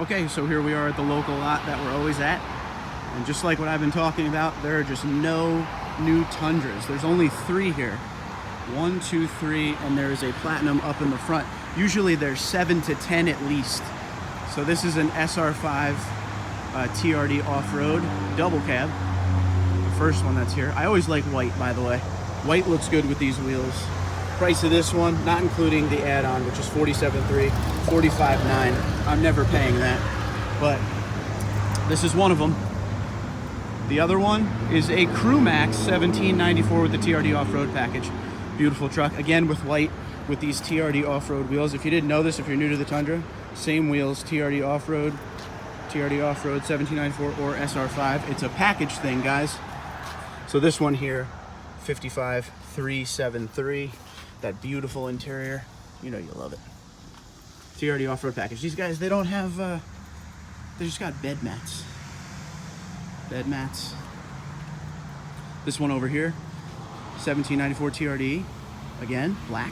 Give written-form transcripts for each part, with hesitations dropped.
Okay, so here we are at the local lot that we're always at. And just like what I've been talking about, there are just no new Tundras. There's only 3 here. 1, 2, 3, and there's a Platinum up in the front. Usually there's 7 to 10 at least. So this is an SR5 TRD off-road double cab. The first one that's here. I always like white, by the way. White looks good with these wheels. Price of this one, not including the add-on, which is $47,300, $45,900. I'm never paying that, but this is one of them. The other one is a Crew Max 1794 with the TRD off-road package. Beautiful truck, again with white, with these TRD off-road wheels. If you didn't know this, if you're new to the Tundra, same wheels, TRD off-road, 1794 or SR5. It's a package thing, guys. So this one here, 55,373. That beautiful interior, you know you love it. TRD off-road package. These guys, they don't have, they just got bed mats. Bed mats. This one over here, 1794 TRD, again, black.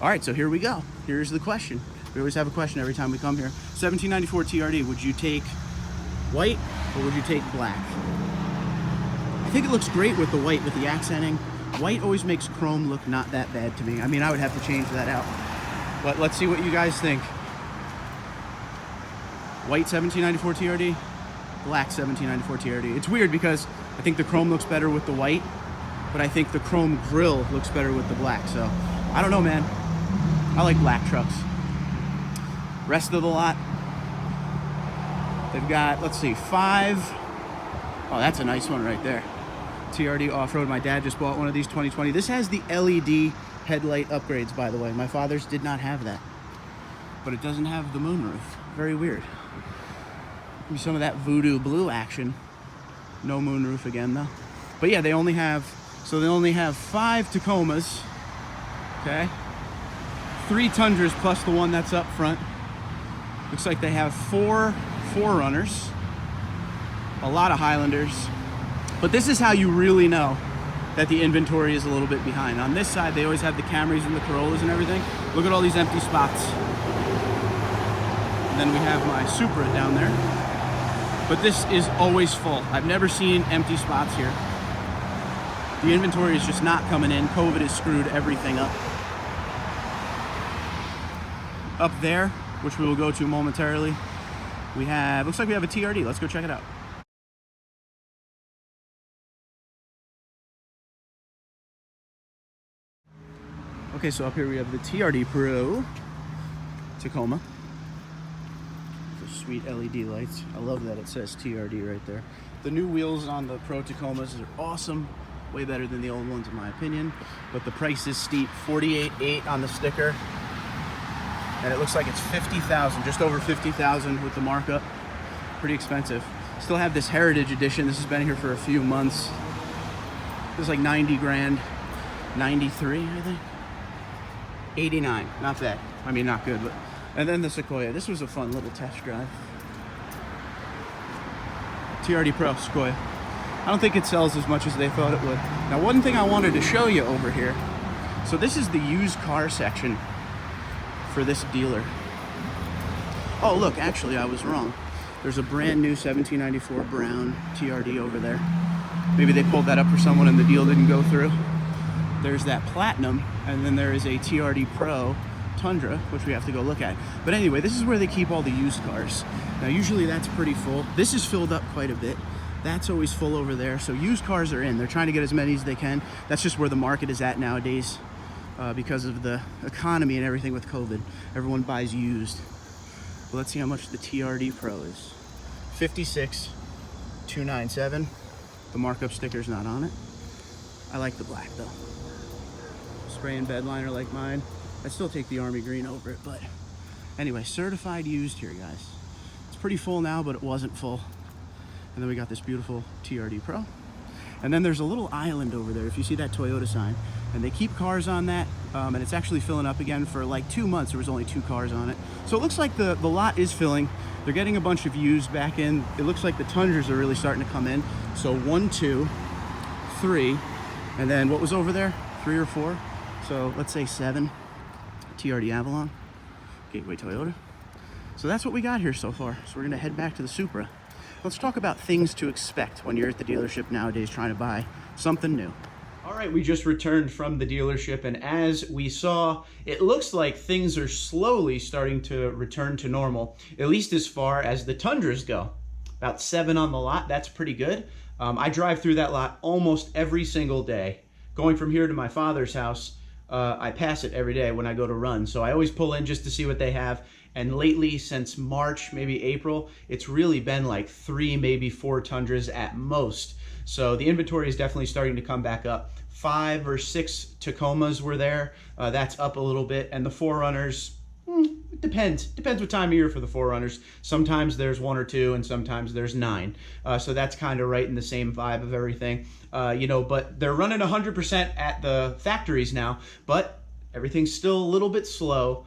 All right, so here we go. Here's the question. We always have a question every time we come here. 1794 TRD, would you take white or would you take black? I think it looks great with the white, with the accenting. White always makes chrome look not that bad to me. I mean, I would have to change that out. But let's see what you guys think. White 1794 TRD, black 1794 TRD. It's weird because I think the chrome looks better with the white, but I think the chrome grille looks better with the black. So, I don't know, man. I like black trucks. Rest of the lot, they've got, let's see, 5. Oh, that's a nice one right there. TRD off-road. My dad just bought one of these 2020. This has the LED headlight upgrades, by the way. My father's did not have that, but it doesn't have the moonroof. Very weird. Maybe some of that voodoo blue action. No moonroof again, though. But yeah, they only have 5 Tacomas. Okay. 3 Tundras plus the one that's up front. Looks like they have 4 4Runners. A lot of Highlanders. But this is how you really know that the inventory is a little bit behind. On this side, they always have the Camrys and the Corollas and everything. Look at all these empty spots. And then we have my Supra down there. But this is always full. I've never seen empty spots here. The inventory is just not coming in. COVID has screwed everything up. Up there, which we will go to momentarily, we have, looks like we have a TRD. Let's go check it out. Okay, so up here we have the TRD Pro Tacoma. The sweet LED lights. I love that it says TRD right there. The new wheels on the Pro Tacomas are awesome. Way better than the old ones in my opinion. But the price is steep. $48,800 on the sticker. And it looks like it's $50,000, just over $50,000 with the markup. Pretty expensive. Still have this Heritage Edition. This has been here for a few months. It was like 90 grand. 93, I think. 89, not bad. I mean, not good, but. And then the Sequoia. This was a fun little test drive. TRD Pro Sequoia. I don't think it sells as much as they thought it would. Now, one thing I wanted to show you over here. So this is the used car section for this dealer. Oh, look, actually, I was wrong. There's a brand new 1794 brown TRD over there. Maybe they pulled that up for someone and the deal didn't go through. There's that Platinum, and then there is a TRD Pro Tundra, which we have to go look at. But anyway, this is where they keep all the used cars. Now, usually that's pretty full. This is filled up quite a bit. That's always full over there. So used cars are in. They're trying to get as many as they can. That's just where the market is at nowadays because of the economy and everything with COVID. Everyone buys used. But let's see how much the TRD Pro is. $56,297. The markup sticker's not on it. I like the black though. Spray and bed liner like mine. I'd still take the army green over it, but anyway, certified used here, guys. It's pretty full now, but it wasn't full. And then we got this beautiful TRD Pro. And then there's a little island over there, if you see that Toyota sign. And they keep cars on that, and it's actually filling up again. For like 2 months, there was only 2 cars on it. So it looks like the lot is filling. They're getting a bunch of used back in. It looks like the Tundras are really starting to come in. So 1, 2, 3, and then what was over there? 3 or 4? So let's say 7. TRD Avalon, Gateway Toyota. So that's what we got here so far. So we're gonna head back to the Supra. Let's talk about things to expect when you're at the dealership nowadays trying to buy something new. All right, we just returned from the dealership, and as we saw, it looks like things are slowly starting to return to normal, at least as far as the Tundras go. About 7 on the lot, that's pretty good. I drive through that lot almost every single day. Going from here to my father's house, I pass it every day when I go to run, so I always pull in just to see what they have. And lately, since March, maybe April, it's really been like 3, maybe 4 Tundras at most. So the inventory is definitely starting to come back up. 5 or 6 Tacomas were there. That's up a little bit. And the 4Runners, it depends. Depends what time of year for the 4Runners. Sometimes there's 1 or 2, and sometimes there's 9. So that's kind of right in the same vibe of everything. You know, but they're running 100% at the factories now, but everything's still a little bit slow.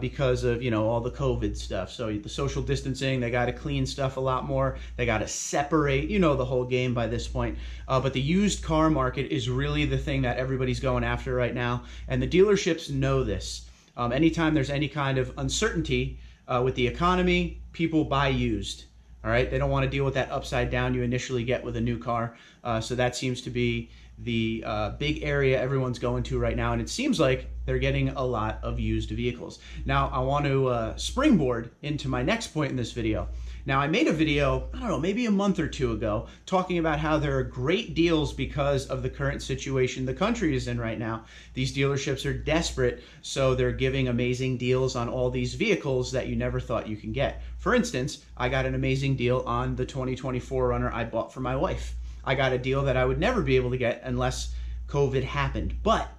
Because of, you know, all the COVID stuff. So the social distancing, they got to clean stuff a lot more. They got to separate, you know, the whole game by this point. But the used car market is really the thing that everybody's going after right now. And the dealerships know this. Anytime there's any kind of uncertainty with the economy, people buy used. All right, they don't want to deal with that upside down you initially get with a new car. So that seems to be the big area everyone's going to right now, and it seems like they're getting a lot of used vehicles. Now, I want to springboard into my next point in this video. Now, I made a video, I don't know, maybe a month or 2 ago, talking about how there are great deals because of the current situation the country is in right now. These dealerships are desperate, so they're giving amazing deals on all these vehicles that you never thought you can get. For instance, I got an amazing deal on the 2024 4Runner I bought for my wife. I got a deal that I would never be able to get unless COVID happened. But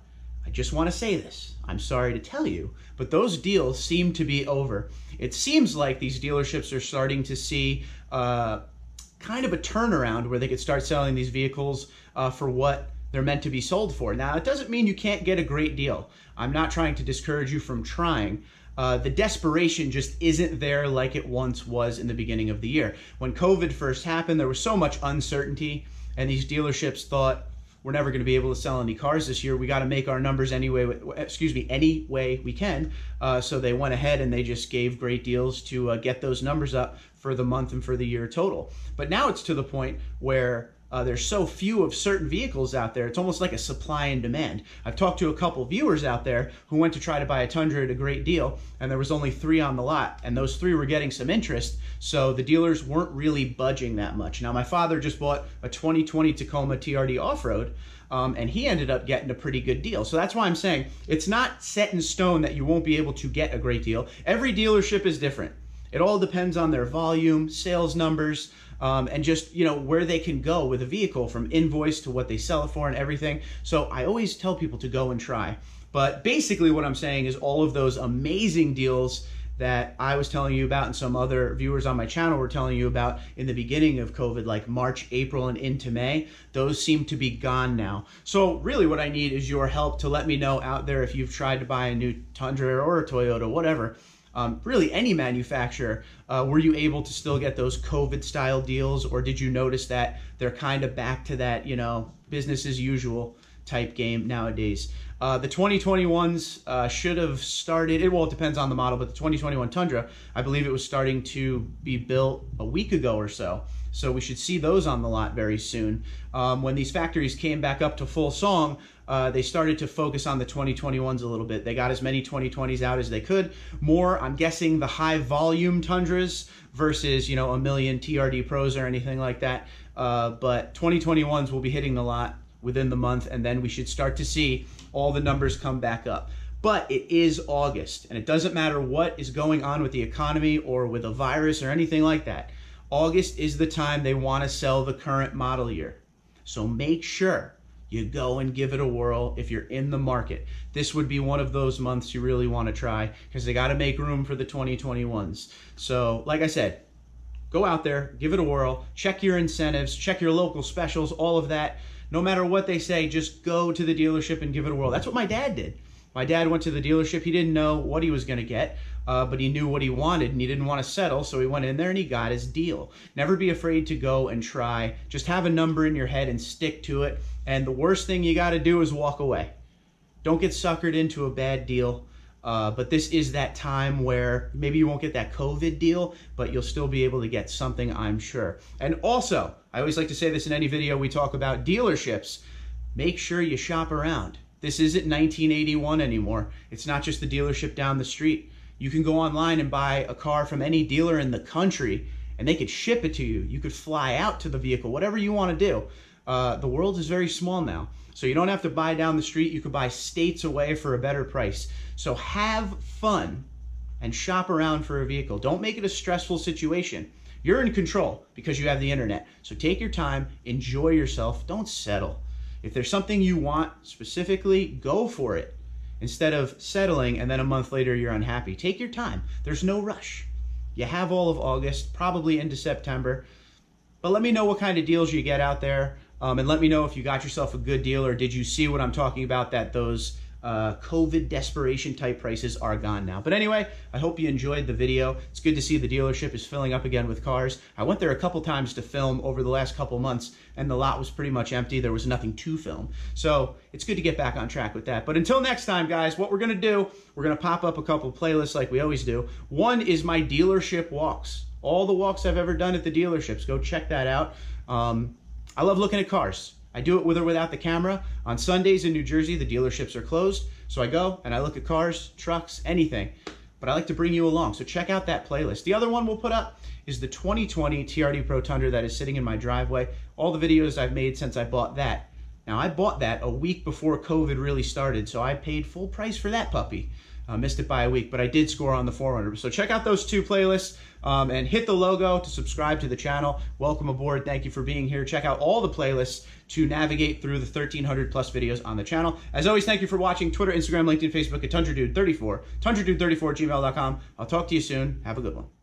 I just want to say this. I'm sorry to tell you, but those deals seem to be over. It seems like these dealerships are starting to see kind of a turnaround where they could start selling these vehicles for what they're meant to be sold for. Now, it doesn't mean you can't get a great deal. I'm not trying to discourage you from trying. The desperation just isn't there like it once was in the beginning of the year. When COVID first happened, there was so much uncertainty, and these dealerships thought, we're never going to be able to sell any cars this year. We got to make our numbers any way we can. So they went ahead and they just gave great deals to get those numbers up for the month and for the year total. But now it's to the point where there's so few of certain vehicles out there, it's almost like a supply and demand. I've talked to a couple viewers out there who went to try to buy a Tundra at a great deal, and there was only 3 on the lot, and those 3 were getting some interest, so the dealers weren't really budging that much. Now, my father just bought a 2020 Tacoma TRD off-road, and he ended up getting a pretty good deal. So that's why I'm saying it's not set in stone that you won't be able to get a great deal. Every dealership is different. It all depends on their volume, sales numbers, and just, you know, where they can go with a vehicle from invoice to what they sell it for and everything. So I always tell people to go and try. But basically what I'm saying is all of those amazing deals that I was telling you about and some other viewers on my channel were telling you about in the beginning of COVID, like March, April, and into May, those seem to be gone now. So really what I need is your help to let me know out there if you've tried to buy a new Tundra or a Toyota, whatever. Really any manufacturer, were you able to still get those COVID style deals, or did you notice that they're kind of back to that, you know, business as usual type game nowadays? The 2021s should have started, well, it depends on the model, but the 2021 Tundra, I believe it was starting to be built a week ago or so. So we should see those on the lot very soon. When these factories came back up to full song, they started to focus on the 2021s a little bit. They got as many 2020s out as they could. More, I'm guessing, the high volume Tundras versus, you know, a million TRD Pros or anything like that. But 2021s will be hitting the lot within the month, and then we should start to see all the numbers come back up. But it is August, and it doesn't matter what is going on with the economy or with a virus or anything like that. August is the time they want to sell the current model year. So make sure you go and give it a whirl if you're in the market. This would be one of those months you really want to try because they got to make room for the 2021s. So like I said, go out there, give it a whirl, check your incentives, check your local specials, all of that. No matter what they say, just go to the dealership and give it a whirl. That's what my dad did. My dad went to the dealership. He didn't know what he was going to get, but he knew what he wanted, and he didn't want to settle, so he went in there and he got his deal. Never be afraid to go and try. Just have a number in your head and stick to it, and the worst thing you got to do is walk away. Don't get suckered into a bad deal. But this is that time where maybe you won't get that COVID deal, but you'll still be able to get something, I'm sure. And also, I always like to say this in any video we talk about dealerships, make sure you shop around. This isn't 1981 anymore. It's not just the dealership down the street. You can go online and buy a car from any dealer in the country and they could ship it to you. You could fly out to the vehicle, whatever you want to do. The world is very small now. So you don't have to buy down the street. You could buy states away for a better price. So have fun and shop around for a vehicle. Don't make it a stressful situation. You're in control because you have the internet. So take your time, enjoy yourself, don't settle. If there's something you want specifically, go for it instead of settling and then a month later you're unhappy. Take your time. There's no rush. You have all of August, probably into September. But let me know what kind of deals you get out there. And let me know if you got yourself a good deal or did you see what I'm talking about, that those COVID desperation type prices are gone now. But anyway, I hope you enjoyed the video. It's good to see the dealership is filling up again with cars. I went there a couple times to film over the last couple months and the lot was pretty much empty. There was nothing to film. So it's good to get back on track with that. But until next time, guys, what we're gonna do, we're gonna pop up a couple playlists like we always do. One is my dealership walks. All the walks I've ever done at the dealerships. Go check that out. I love looking at cars. I do it with or without the camera. On Sundays in New Jersey, the dealerships are closed. So I go and I look at cars, trucks, anything. But I like to bring you along. So check out that playlist. The other one we'll put up is the 2020 TRD Pro Tundra that is sitting in my driveway. All the videos I've made since I bought that. Now I bought that a week before COVID really started. So I paid full price for that puppy. Missed it by a week, but I did score on the 400. So check out those two playlists and hit the logo to subscribe to the channel. Welcome aboard. Thank you for being here. Check out all the playlists to navigate through the 1,300 plus videos on the channel. As always, thank you for watching. Twitter, Instagram, LinkedIn, Facebook at TundraDude34, TundraDude34@gmail.com. I'll talk to you soon. Have a good one.